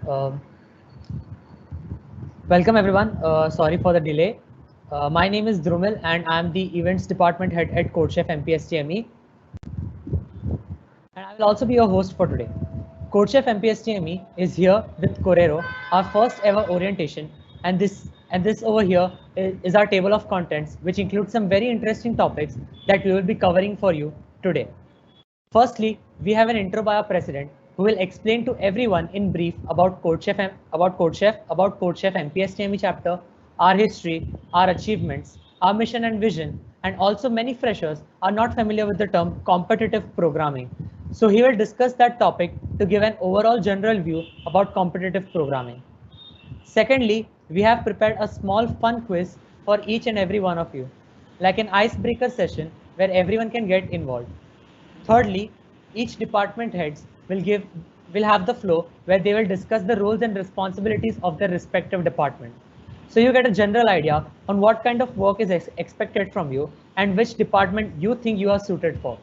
Um, Welcome everyone. Sorry for the delay. My name is Drumil and I'm the Events Department Head at CodeChef MPSTME. And I will also be your host for today. CodeChef MPSTME is here with Corero, our first ever orientation, and this over here is our table of contents, which includes some very interesting topics that we will be covering for you today. Firstly, we have an intro by our president who will explain to everyone in brief about CodeChef MPSTME chapter, our history, our achievements, our mission and vision, and also many freshers are not familiar with the term competitive programming. So he will discuss that topic to give an overall general view about competitive programming. Secondly, we have prepared a small fun quiz for each and every one of you, like an icebreaker session where everyone can get involved. Thirdly, each department heads will have the flow where they will discuss the roles and responsibilities of their respective department. So you get a general idea on what kind of work is expected from you and which department you think you are suited for.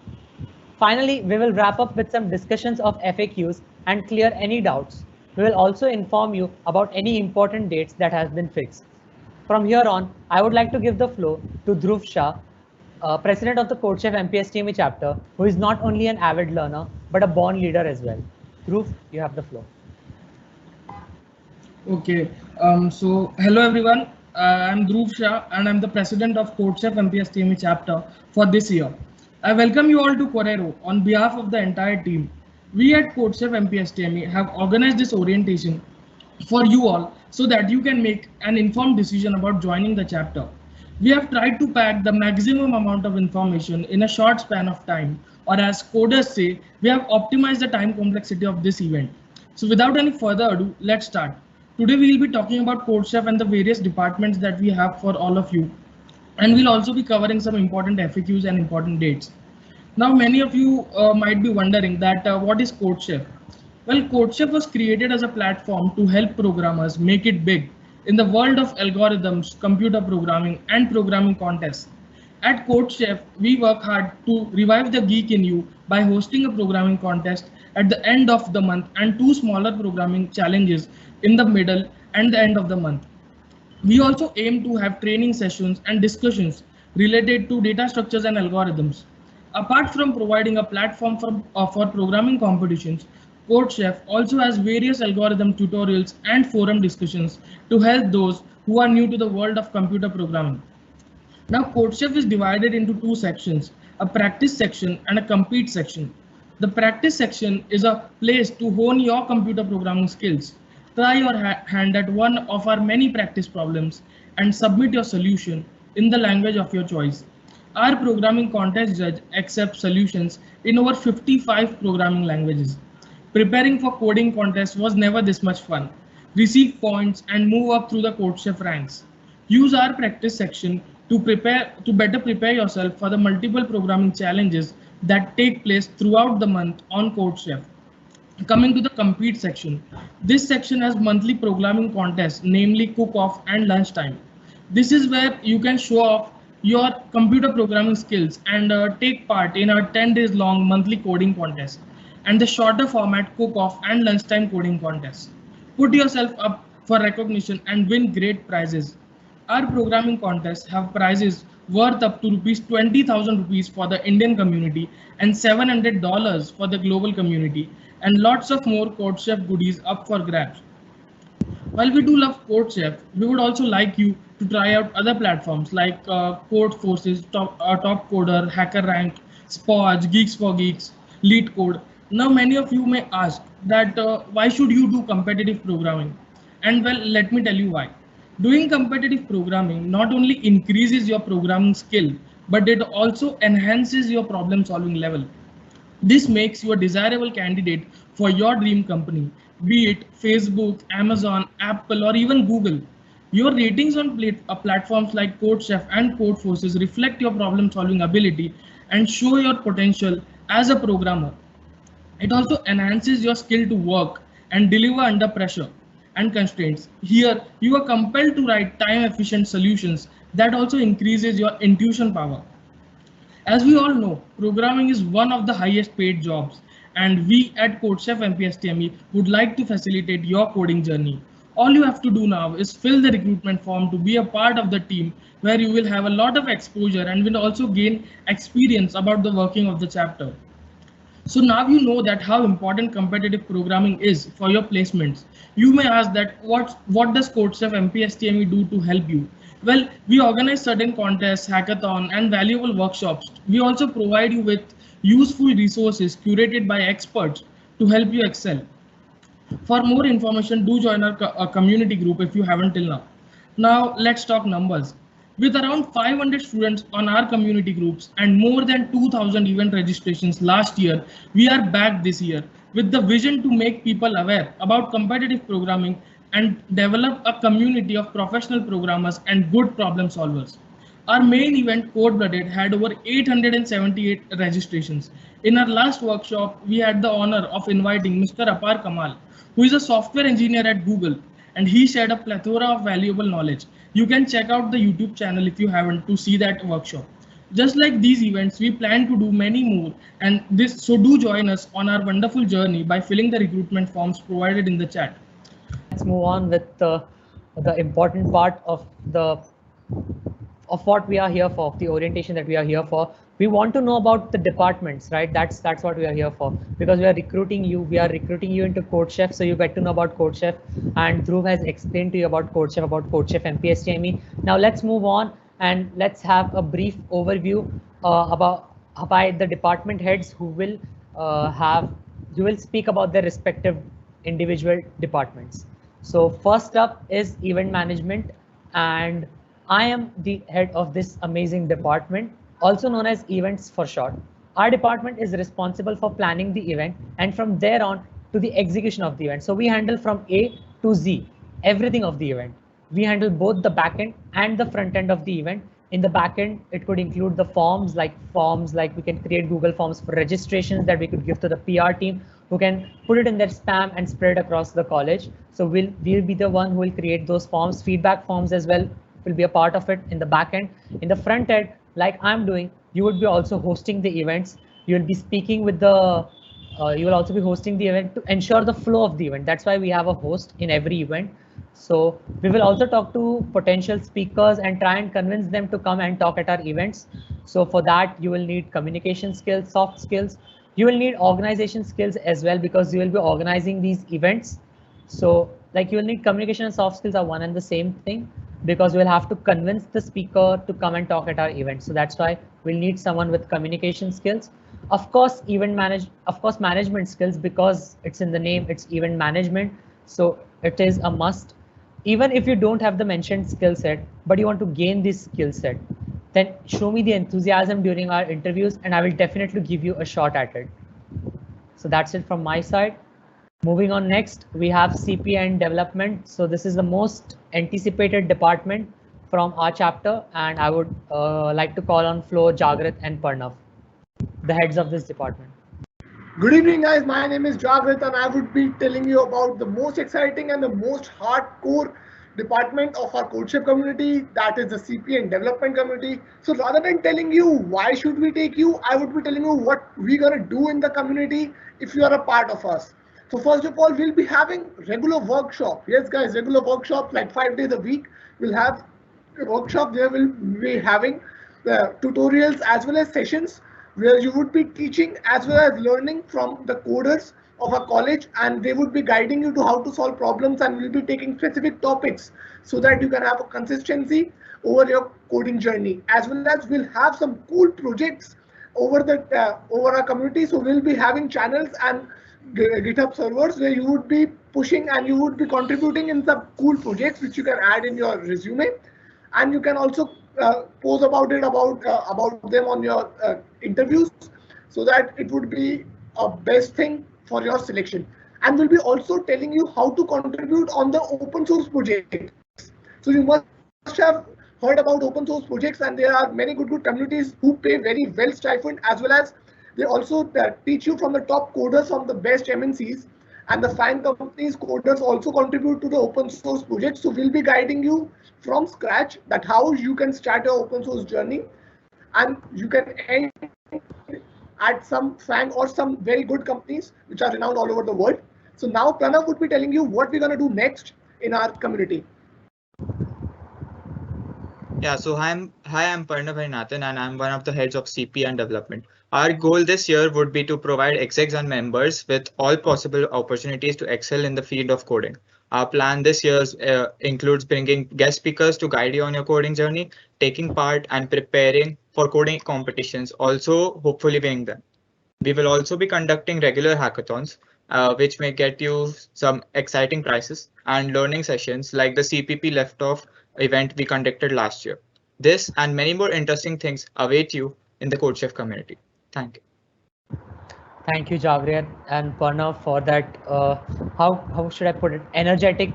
Finally, we will wrap up with some discussions of FAQs and clear any doubts. We will also inform you about any important dates that has been fixed. From here on, I would like to give the floor to Dhruv Shah, President of the CodeChef MPSTME chapter, who is not only an avid learner, but a born leader as well. Dhruv, you have the floor. Okay, so hello everyone. I'm Dhruv Shah and I'm the president of CodeChef MPSTME chapter for this year. I welcome you all to Corero on behalf of the entire team. We at CodeChef MPSTME have organized this orientation for you all so that you can make an informed decision about joining the chapter. We have tried to pack the maximum amount of information in a short span of time, or as coders say, we have optimized the time complexity of this event. So without any further ado, let's start. Today we will be talking about CodeChef and the various departments that we have for all of you. And we'll also be covering some important FAQs and important dates. Now many of you might be wondering that what is CodeChef? Well, CodeChef was created as a platform to help programmers make it big in the world of algorithms, computer programming, and programming contests. At CodeChef, we work hard to revive the geek in you by hosting a programming contest at the end of the month and two smaller programming challenges in the middle and the end of the month. We also aim to have training sessions and discussions related to data structures and algorithms. Apart from providing a platform for programming competitions, CodeChef also has various algorithm tutorials and forum discussions to help those who are new to the world of computer programming. Now, CodeChef is divided into two sections, a practice section and a compete section. The practice section is a place to hone your computer programming skills. Try your hand at one of our many practice problems and submit your solution in the language of your choice. Our programming contest judge accepts solutions in over 55 programming languages. Preparing for coding contests was never this much fun. Receive points and move up through the CodeChef ranks. Use our practice section to better prepare yourself for the multiple programming challenges that take place throughout the month on CodeChef. Coming to the compete section, this section has monthly programming contests, namely cook-off and lunchtime. This is where you can show off your computer programming skills and take part in our 10 days long monthly coding contest and the shorter format cook-off and lunchtime coding contest. Put yourself up for recognition and win great prizes. Our programming contests have prizes worth up to ₹20,000 for the Indian community and $700 for the global community, and lots of more CodeChef goodies up for grabs. While we do love CodeChef, we would also like you to try out other platforms like Codeforces, Top Coder, HackerRank, Spoj, Geeks for Geeks, LeetCode. Now, many of you may ask that why should you do competitive programming? And well, let me tell you why. Doing competitive programming not only increases your programming skill, but it also enhances your problem solving level. This makes you a desirable candidate for your dream company, be it Facebook, Amazon, Apple, or even Google. Your ratings on platforms like CodeChef and Codeforces reflect your problem solving ability and show your potential as a programmer. It also enhances your skill to work and deliver under pressure and constraints. Here, you are compelled to write time-efficient solutions that also increases your intuition power. As we all know, programming is one of the highest paid jobs, and we at CodeChef MPSTME would like to facilitate your coding journey. All you have to do now is fill the recruitment form to be a part of the team, where you will have a lot of exposure and will also gain experience about the working of the chapter. So now you know that how important competitive programming is for your placements. You may ask that what does CodeChef MPSTME do to help you? Well, we organize certain contests, hackathon, and valuable workshops. We also provide you with useful resources curated by experts to help you excel. For more information, do join our community group if you haven't till now. Now let's talk numbers. With around 500 students on our community groups and more than 2000 event registrations last year, we are back this year with the vision to make people aware about competitive programming and develop a community of professional programmers and good problem solvers. Our main event, Code Blooded, had over 878 registrations. In our last workshop, we had the honor of inviting Mr. Apar Kamal, who is a software engineer at Google, and he shared a plethora of valuable knowledge. You can check out the YouTube channel if you haven't to see that workshop. Just like these events, we plan to do many more, and so do join us on our wonderful journey by filling the recruitment forms provided in the chat. Let's move on with the important part of what we are here for, the orientation that we are here for. We want to know about the departments, right? That's what we are here for, because we are recruiting you. We are recruiting you into CodeChef, so you get to know about CodeChef. And Dhruv has explained to you about CodeChef MPSTME. Now let's move on and let's have a brief overview by the department heads who will speak about their respective individual departments. So first up is event management, and I am the head of this amazing department, also known as events for short. Our department is responsible for planning the event and from there on to the execution of the event. So we handle from A to Z, everything of the event. We handle both the backend and the front end of the event. In the backend, it could include the forms like we can create Google Forms for registrations that we could give to the PR team, who can put it in their spam and spread across the college. So we'll be the one who will create those forms. Feedback forms as well will be a part of it in the back end. In the front end, like I'm doing, you would be also hosting the events. You will be speaking with you will also be hosting the event to ensure the flow of the event. That's why we have a host in every event. So we will also talk to potential speakers and try and convince them to come and talk at our events. So for that, you will need communication skills, soft skills. You will need organization skills as well, because you will be organizing these events. So like you will need communication and soft skills are one and the same thing, because we'll have to convince the speaker to come and talk at our event. So that's why we'll need someone with communication skills. Of course, management skills, because it's in the name, it's event management. So it is a must. Even if you don't have the mentioned skill set, but you want to gain this skill set, then show me the enthusiasm during our interviews and I will definitely give you a shot at it. So that's it from my side. Moving on, next we have CP and development. So this is the most anticipated department from our chapter, and I would like to call on Flo, Jagrat and Parnav, the heads of this department. Good evening, guys. My name is Jagrat and I would be telling you about the most exciting and the most hardcore department of our CodeChef community, that is the CP and development community. So rather than telling you why should we take you, I would be telling you what we're gonna do in the community if you are a part of us. So first of all, we'll be having regular workshop. Yes, guys, regular workshop like 5 days a week. We'll have a workshop. There will be having tutorials as well as sessions where you would be teaching as well as learning from the coders of a college, and they would be guiding you to how to solve problems, and we'll be taking specific topics so that you can have a consistency over your coding journey. As well as we'll have some cool projects over our community. So we'll be having channels and GitHub servers where you would be pushing and you would be contributing in some cool projects which you can add in your resume, and you can also post about them on your interviews, so that it would be a best thing for your selection. And we'll be also telling you how to contribute on the open source projects. So you must have heard about open source projects, and there are many good communities who pay very well stipend, as well as they also teach you from the top coders from the best MNCs, and the fine companies coders also contribute to the open source project. So we'll be guiding you from scratch that how you can start your open source journey, and you can end at some FANG or some very good companies which are renowned all over the world. So now Pranav would be telling you what we're going to do next in our community. Yeah, so I'm Parnav Nathan and I'm one of the heads of CP and development. Our goal this year would be to provide execs and members with all possible opportunities to excel in the field of coding. Our plan this year includes bringing guest speakers to guide you on your coding journey, taking part and preparing for coding competitions, also hopefully winning them. We will also be conducting regular hackathons, which may get you some exciting prizes and learning sessions like the CPP Left-Off event we conducted last year. This and many more interesting things await you in the CodeChef community. Thank you. Thank you, Javriat and Pranav, for that, how should I put it, energetic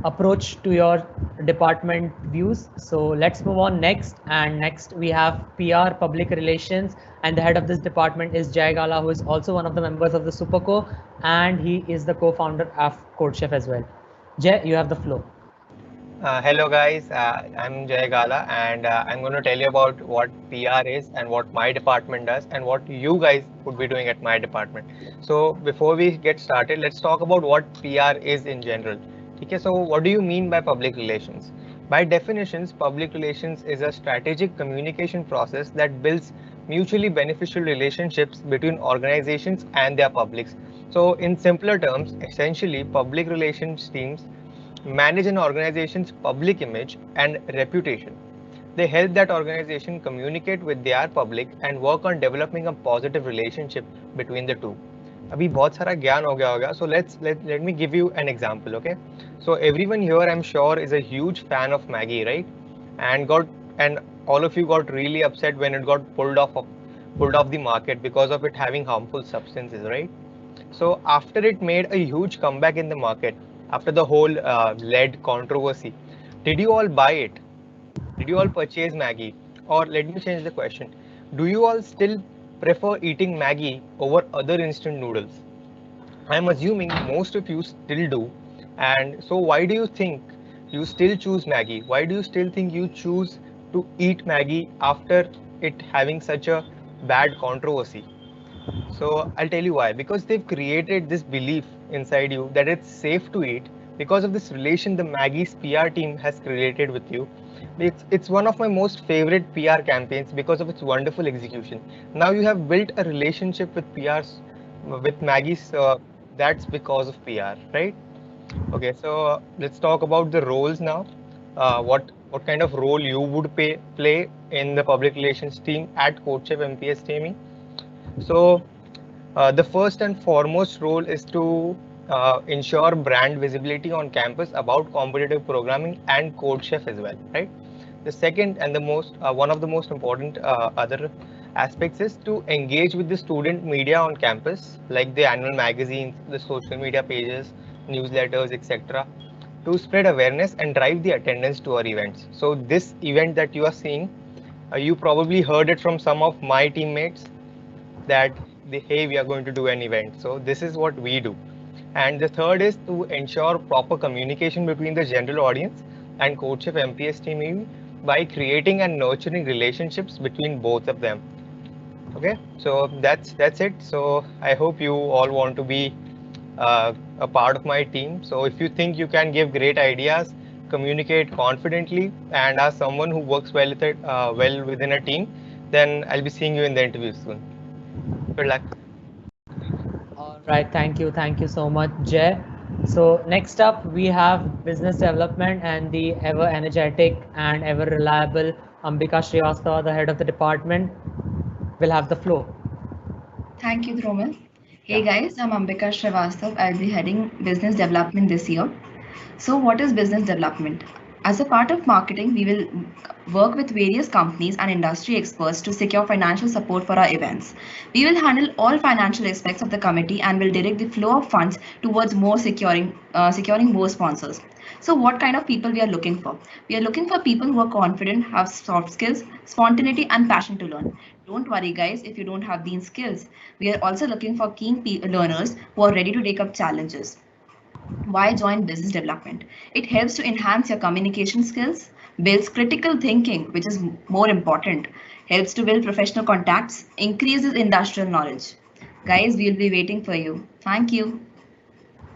approach to your department views. So let's move on next. And next we have PR, Public Relations, and the head of this department is Jay Gala, who is also one of the members of the Superco, and he is the co-founder of CodeChef as well. Jay, you have the floor. Hello guys, I'm Jay Gala and I'm going to tell you about what PR is and what my department does and what you guys would be doing at my department. So before we get started, let's talk about what PR is in general. Okay, so what do you mean by public relations? By definitions, public relations is a strategic communication process that builds mutually beneficial relationships between organizations and their publics. So in simpler terms, essentially public relations teams manage an organization's public image and reputation. They help that organization communicate with their public and work on developing a positive relationship between the two. अभी बहुत सारा ज्ञान हो गया होगा, so let me give you an example, okay? So everyone here, I'm sure, is a huge fan of Maggie, right? And all of you got really upset when it got pulled off the market because of it having harmful substances, right? So after it made a huge comeback in the market, after the whole lead controversy, did you all buy it? Did you all purchase Maggie? Or let me change the question. Do you all still prefer eating Maggie over other instant noodles? I'm assuming most of you still do. And so why do you think you still choose Maggie? Why do you still think you choose to eat Maggie after it having such a bad controversy? So I'll tell you why. Because they've created this belief inside you that it's safe to eat because of this relation the Maggie's PR team has created with you. It's one of my most favorite PR campaigns because of its wonderful execution. Now you have built a relationship with PRs, with Maggie's. That's because of PR, right? Okay, so let's talk about the roles now. What kind of role you would play in the public relations team at CodeChef MPS team? So the first and foremost role is to ensure brand visibility on campus about competitive programming and CodeChef as well, right? The second and the one of the most important other aspects is to engage with the student media on campus, like the annual magazines, the social media pages, newsletters, etc., to spread awareness and drive the attendance to our events. So this event that you are seeing, you probably heard it from some of my teammates that hey, we are going to do an event. So this is what we do. And the third is to ensure proper communication between the general audience and CodeChef MPS team by creating and nurturing relationships between both of them. Okay, so that's it. So I hope you all want to be a part of my team. So if you think you can give great ideas, communicate confidently, and as someone who works well with it, well within a team, then I'll be seeing you in the interview soon. Good luck. All right, thank you so much, Jay. So next up we have business development and the ever energetic and ever reliable Ambika Srivastava, the head of the department, will have the floor. Thank you, Dhromil. Hey guys, I'm Ambika Srivastava. I'll be heading business development this year. So what is business development? As a part of marketing, we will work with various companies and industry experts to secure financial support for our events. We will handle all financial aspects of the committee and will direct the flow of funds towards more securing more sponsors. So what kind of people we are looking for? We are looking for people who are confident, have soft skills, spontaneity, and passion to learn. Don't worry guys if you don't have these skills. We are also looking for keen learners who are ready to take up challenges. Why join business development? It helps to enhance your communication skills, builds critical thinking, which is more important, helps to build professional contacts, increases industrial knowledge. Guys, we'll be waiting for you. Thank you.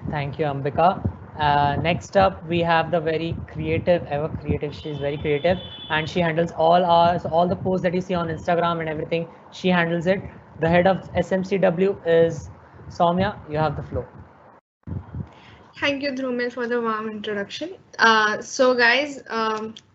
Thank you, Ambika. Next up, we have the very creative, ever creative. She's very creative, and she handles all the posts that you see on Instagram and everything. She handles it. The head of SMCW is Soumya. You have the floor. Thank you, Dhrumil, for the warm introduction. So guys,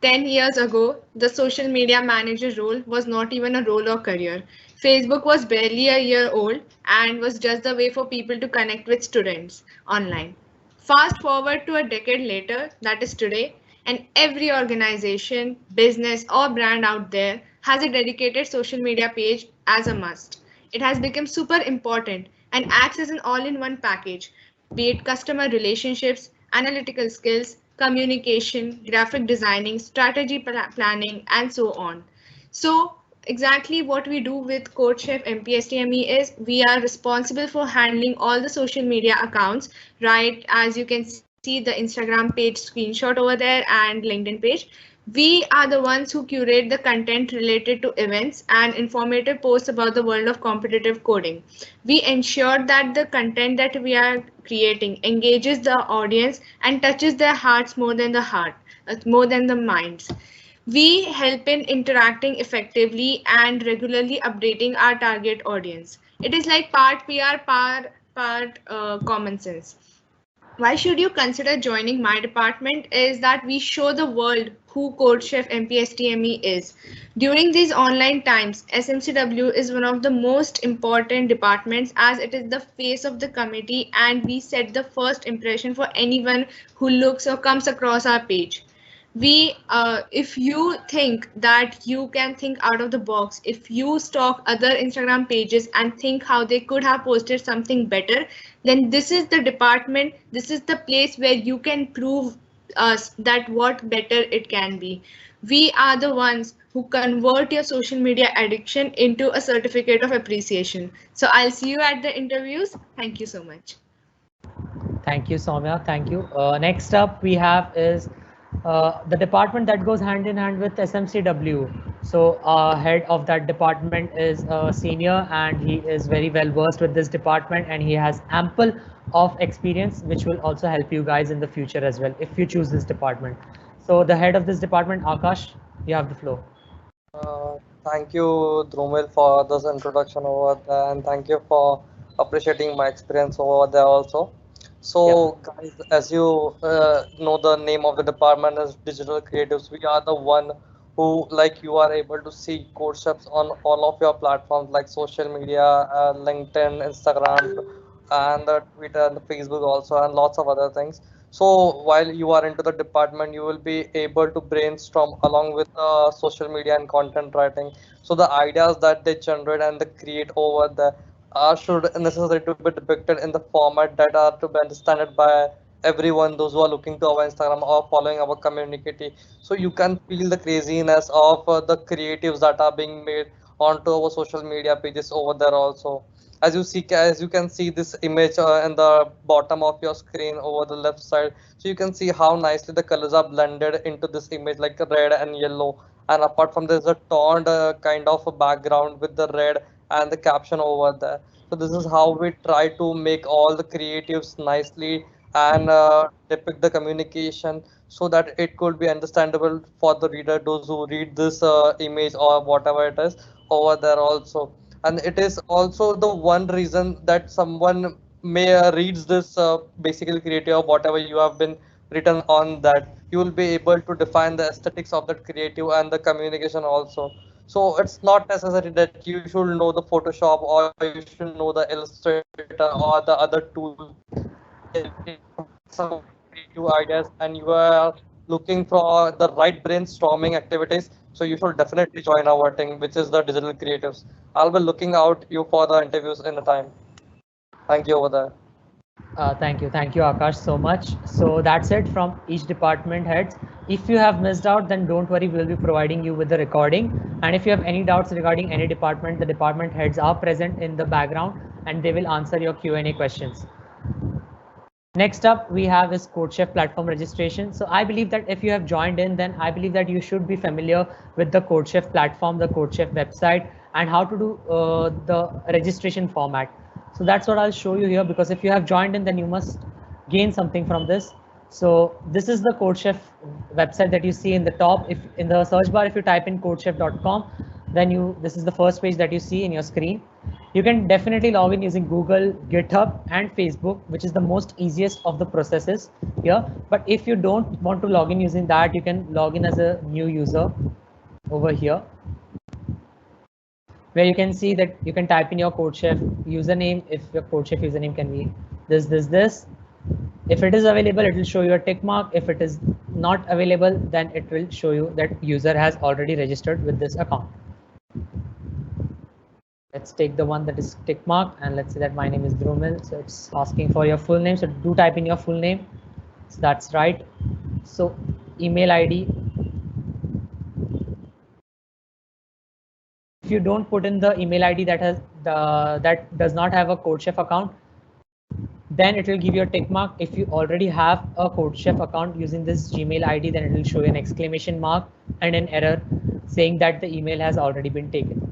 10 years ago, the social media manager role was not even a role or career. Facebook was barely a year old and was just the way for people to connect with students online. Fast forward to a decade later, that is today, and every organization, business, or brand out there has a dedicated social media page as a must. It has become super important and acts as an all-in-one package, be it customer relationships, analytical skills, communication, graphic designing, strategy planning, and so on. So exactly what we do with CodeChef MPSTME is we are responsible for handling all the social media accounts, right? As you can see the Instagram page screenshot over there and LinkedIn page. We are the ones who curate the content related to events and informative posts about the world of competitive coding. We ensure that the content that we are creating engages the audience and touches their hearts more than the minds. We help in interacting effectively and regularly updating our target audience. It is like part PR, part common sense. Why should you consider joining my department is that we show the world who CodeChef MPSTME is. During these online times, SMCW is one of the most important departments as it is the face of the committee and we set the first impression for anyone who looks or comes across our page. If you think that you can think out of the box, if you stalk other Instagram pages and think how they could have posted something better, then this is the department, this is the place where you can prove us that what better it can be. We are the ones who convert your social media addiction into a certificate of appreciation. So I'll see you at the interviews. Thank you so much. Thank you, Soumya. Thank you. Next up, we have is the department that goes hand in hand with SMCW. So head of that department is a senior and he is very well versed with this department and he has ample of experience which will also help you guys in the future as well if you choose this department. So the head of this department, Akash, you have the floor. Thank you, Dhrumil, for this introduction over there, and thank you for appreciating my experience over there also. So, guys, as you know, the name of the department is Digital Creatives. We are the one who, like, you are able to see CodeChefs on all of your platforms like social media, LinkedIn, Instagram, and the Twitter and the Facebook also, and lots of other things. So while you are into the department, you will be able to brainstorm along with social media and content writing. So the ideas that they generate and they create over there should necessarily to be depicted in the format that are to be understood by everyone, those who are looking to our Instagram or following our community. So you can feel the craziness of the creatives that are being made onto our social media pages over there also. As you can see this image in the bottom of your screen over the left side, so you can see how nicely the colors are blended into this image like red and yellow, and apart from there's a toned kind of a background with the red and the caption over there. So this is how we try to make all the creatives nicely and depict the communication so that it could be understandable for the reader, those who read this image or whatever it is over there also. And it is also the one reason that someone may reads this basically creative or whatever you have been written on that, you will be able to define the aesthetics of that creative and the communication also. So it's not necessary that you should know the Photoshop or you should know the Illustrator or the other tools. Some creative ideas and you are looking for the right brainstorming activities, so you should definitely join our team, which is the Digital Creatives. I'll be looking out you for the interviews in the time. Thank you over there. Thank you, Akash, so much. So that's it from each department heads. If you have missed out, then don't worry, we'll be providing you with the recording. And if you have any doubts regarding any department, the department heads are present in the background and they will answer your Q&A questions. Next up, we have is CodeChef platform registration. So I believe that if you have joined in, then I believe that you should be familiar with the CodeChef platform, the CodeChef website, and how to do the registration format. So that's what I'll show you here, because if you have joined in, then you must gain something from this. So this is the CodeChef website that you see in the top. If in the search bar, if you type in codechef.com, then this is the first page that you see in your screen. You can definitely log in using Google, GitHub, and Facebook, which is the most easiest of the processes here. But if you don't want to log in using that, you can log in as a new user over here, where you can see that you can type in your CodeChef username. If your CodeChef username can be this. If it is available, it will show you a tick mark. If it is not available, then it will show you that user has already registered with this account. Let's take the one that is tick mark, and let's say that my name is Drumil. So it's asking for your full name. So do type in your full name. So that's right. So email ID. If you don't put in the email ID that does not have a CodeChef account, then it will give you a tick mark. If you already have a CodeChef account using this Gmail ID, then it will show you an exclamation mark and an error saying that the email has already been taken.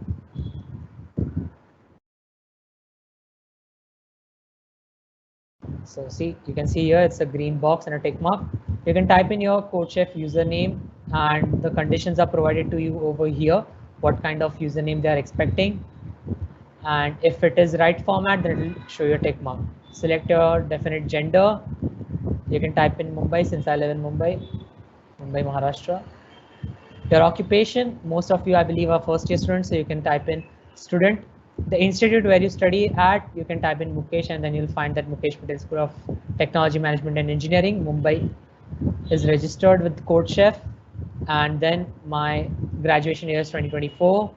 So see, you can see here it's a green box and a tick mark. You can type in your CodeChef username, and the conditions are provided to you over here, what kind of username they are expecting. And if it is right format, then it will show you a tick mark. Select your definite gender. You can type in Mumbai, since I live in Mumbai, Maharashtra. Your occupation, most of you I believe are first year students, so you can type in student. The institute where you study at, you can type in Mukesh, and then you'll find that Mukesh Patel School of Technology, Management and Engineering, Mumbai is registered with CodeChef. And then my graduation year is 2024.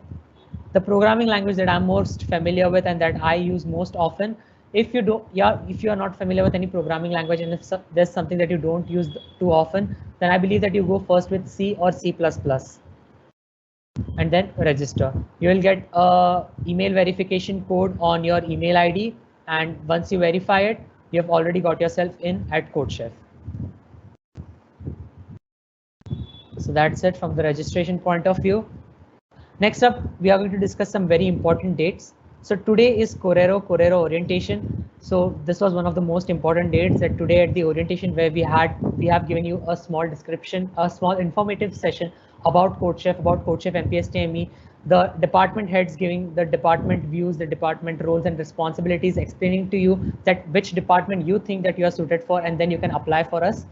The programming language that I'm most familiar with and that I use most often, if you are not familiar with any programming language, and if there's something that you don't use too often, then I believe that you go first with C or C++. And then register. You will get a email verification code on your email ID, and once you verify it, you have already got yourself in at CodeChef. So that's it from the registration point of view. Next up, we are going to discuss some very important dates. So today is Corero orientation. So this was one of the most important dates, that today at the orientation where we have given you a small description, a small informative session about CodeChef, MPS-TME, the department heads giving the department views, the department roles and responsibilities, explaining to you that which department you think that you are suited for, and then you can apply for us.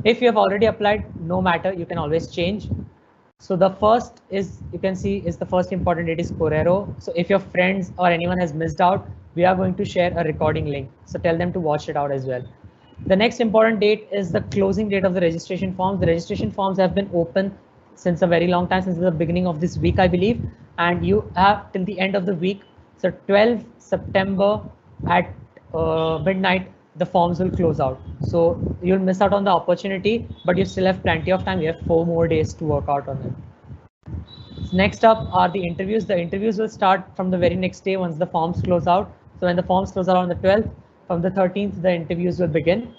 If you have already applied, no matter, you can always change. So the first is, you can see, is the first important date is Corero. So if your friends or anyone has missed out, we are going to share a recording link. So tell them to watch it out as well. The next important date is the closing date of the registration forms. The registration forms have been open since a very long time, since the beginning of this week, I believe. And you have till the end of the week. So 12 September at midnight, the forms will close out. So you'll miss out on the opportunity, but you still have plenty of time. You have 4 more days to work out on it. So next up are the interviews. The interviews will start from the very next day once the forms close out. So when the forms close out on the 12th, from the 13th, the interviews will begin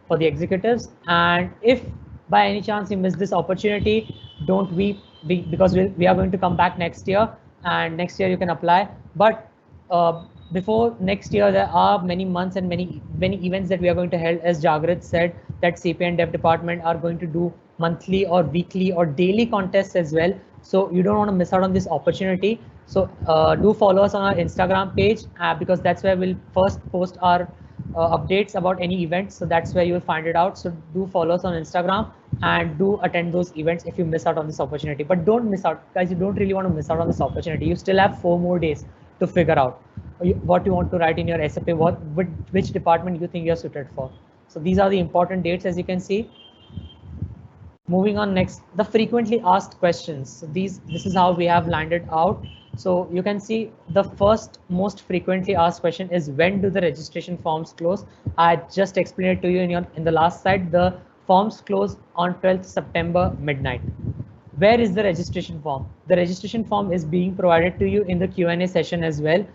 for the executives. And if by any chance you miss this opportunity, don't weep, because we are going to come back next year, and next year you can apply. But before next year, there are many months and many events that we are going to hold. As Jagrit said, that CP and Dev department are going to do monthly or weekly or daily contests as well. So you don't want to miss out on this opportunity. So do follow us on our Instagram page, because that's where we'll first post our updates about any events. So that's where you'll find it out. So do follow us on Instagram and do attend those events if you miss out on this opportunity. But don't miss out, guys. You don't really want to miss out on this opportunity. You still have 4 more days to figure out what you want to write in your SFA, which department you think you're suited for. So these are the important dates, as you can see. Moving on next, the frequently asked questions. So this is how we have lined it out. So you can see the first most frequently asked question is, when do the registration forms close? I just explained it to you in the last slide. The forms close on 12th September midnight. Where is the registration form? The registration form is being provided to you in the Q&A session as well.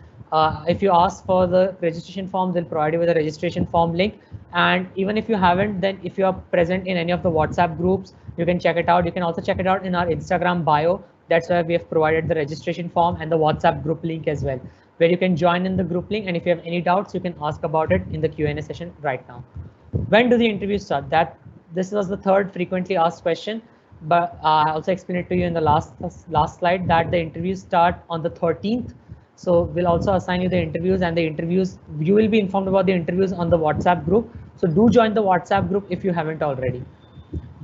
If you ask for the registration form, they'll provide you with a registration form link. And even if you haven't, then if you are present in any of the WhatsApp groups, you can check it out. You can also check it out in our Instagram bio. That's where we have provided the registration form and the WhatsApp group link as well, where you can join in the group link. And if you have any doubts, you can ask about it in the Q&A session right now. When do the interviews start? This was the third frequently asked question, but I also explained it to you in the last slide that the interviews start on the 13th. So we'll also assign you the interviews, and the interviews, you will be informed about the interviews on the WhatsApp group. So do join the WhatsApp group if you haven't already.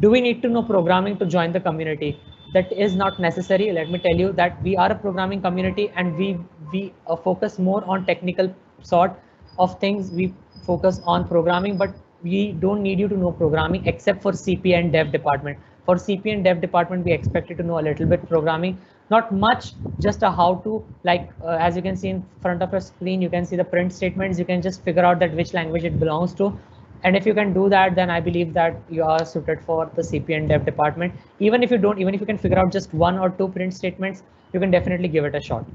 Do we need to know programming to join the community? That is not necessary. Let me tell you that we are a programming community, and we focus more on technical sort of things. We focus on programming, but we don't need you to know programming except for CP and Dev department. For CP and Dev department, we expect you to know a little bit programming, not much, just a how to, like as you can see in front of your screen, you can see the print statements. You can just figure out that which language it belongs to. And if you can do that, then I believe that you are suited for the CP and Dev department. Even if you can figure out just 1 or 2 print statements, you can definitely give it a shot.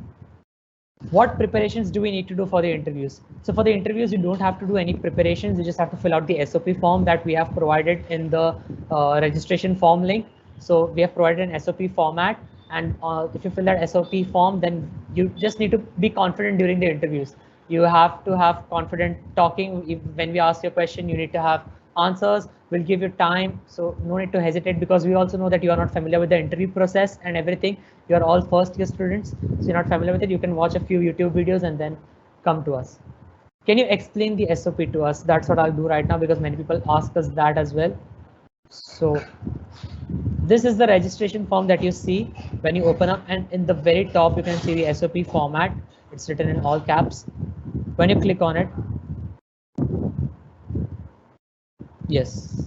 What preparations do we need to do for the interviews? So for the interviews, you don't have to do any preparations. You just have to fill out the SOP form that we have provided in the registration form link. So we have provided an SOP format, and if you fill that SOP form, then you just need to be confident during the interviews. You have to have confident talking. When we ask you a question, you need to have answers. We'll give you time, so no need to hesitate, because we also know that you are not familiar with the interview process and everything. You are all first year students, so you're not familiar with it. You can watch a few YouTube videos and then come to us. Can you explain the SOP to us? That's what I'll do right now, because many people ask us that as well. So this is the registration form that you see when you open up, and in the very top you can see the SOP format. It's written in all caps. When you click on it, yes.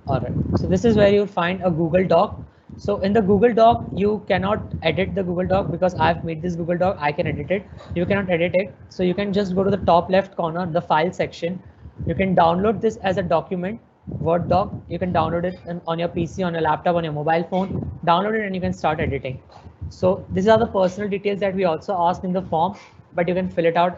All right, so this is where you'll find a Google Doc. So in the Google Doc, you cannot edit the Google Doc, because I've made this Google Doc. I can edit it. You cannot edit it. So you can just go to the top left corner, the file section. You can download this as a document, Word doc. You can download it on your PC, on your laptop, on your mobile phone. Download it and you can start editing. So these are the personal details that we also asked in the form, but you can fill it out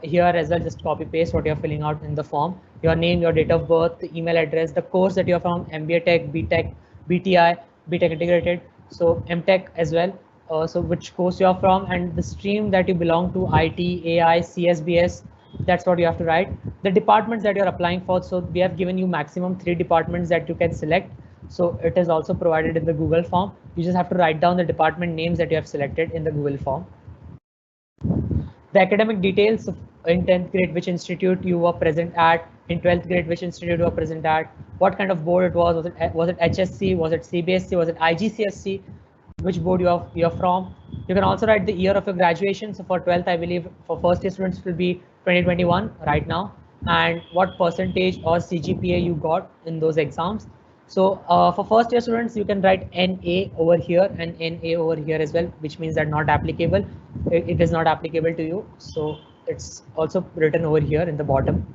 here as well. Just copy paste what you're filling out in the form. Your name, your date of birth, the email address, the course that you're from, MBA Tech, BTech, BTI, BTech Integrated, so MTech as well. So which course you're from, and the stream that you belong to, IT, AI, CSBS, that's what you have to write. The departments that you're applying for, so we have given you maximum 3 departments that you can select. So it is also provided in the Google form. You just have to write down the department names that you have selected in the Google form. The academic details in 10th grade, which institute you were present at, in 12th grade, which institute you were present at, what kind of board it was it HSC, was it CBSC, was it IGCSE, which board you're from. You can also write the year of your graduation. So for 12th, I believe for first year students it will be 2021 right now, and what percentage or CGPA you got in those exams. So for first year students, you can write NA over here and NA over here as well, which means that not applicable. It is not applicable to you. So it's also written over here in the bottom.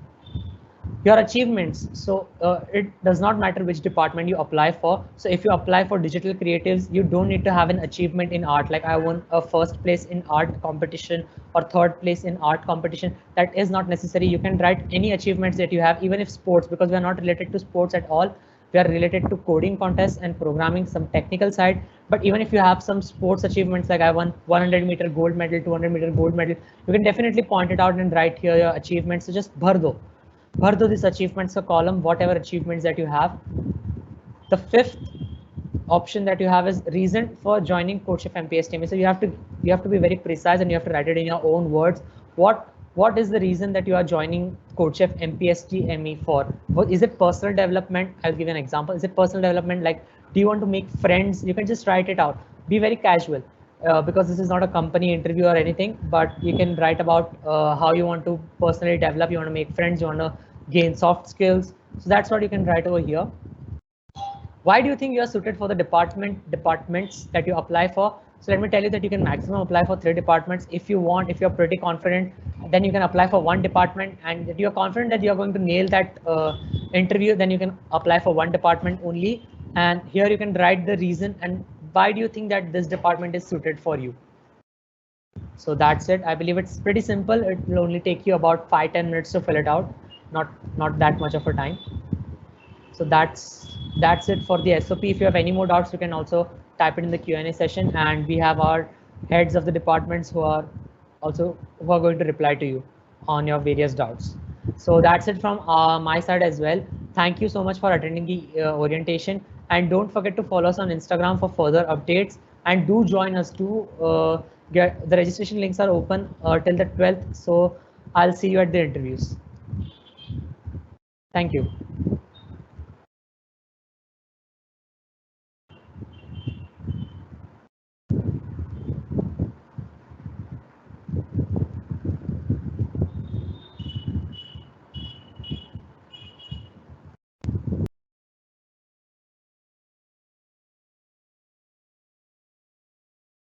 Your achievements. So it does not matter which department you apply for. So if you apply for digital creatives, you don't need to have an achievement in art, like I won a first place in art competition or third place in art competition. That is not necessary. You can write any achievements that you have, even if sports, because we are not related to sports at all. We are related to coding contests and programming, some technical side. But even if you have some sports achievements, like I won 100-meter gold medal, 200-meter gold medal, you can definitely point it out and write here your achievements. So just bhar do this achievements column, whatever achievements that you have. The 5th option that you have is reason for joining CodeChef MPS team. So you have to be very precise, and you have to write it in your own words. What is the reason that you are joining CodeChef MPST ME for? Is it personal development? I'll give you an example. Is it personal development? Like, do you want to make friends? You can just write it out. Be very casual, because this is not a company interview or anything, but you can write about how you want to personally develop. You want to make friends. You want to gain soft skills. So that's what you can write over here. Why do you think you are suited for the departments that you apply for? So let me tell you that you can maximum apply for 3 departments. If you want, if you're pretty confident, then you can apply for 1 department, and if you're confident that you're going to nail that interview, then you can apply for 1 department only. And here you can write the reason and why do you think that this department is suited for you. So that's it. I believe it's pretty simple. It will only take you about 5-10 minutes to fill it out. Not that much of a time. So that's it for the SOP. If you have any more doubts, you can also type it in the Q&A session, and we have our heads of the departments who are going to reply to you on your various doubts. So that's it from my side as well. Thank you so much for attending the orientation, and don't forget to follow us on Instagram for further updates, and do join us to get the registration links are open till the 12th. So I'll see you at the interviews. Thank you.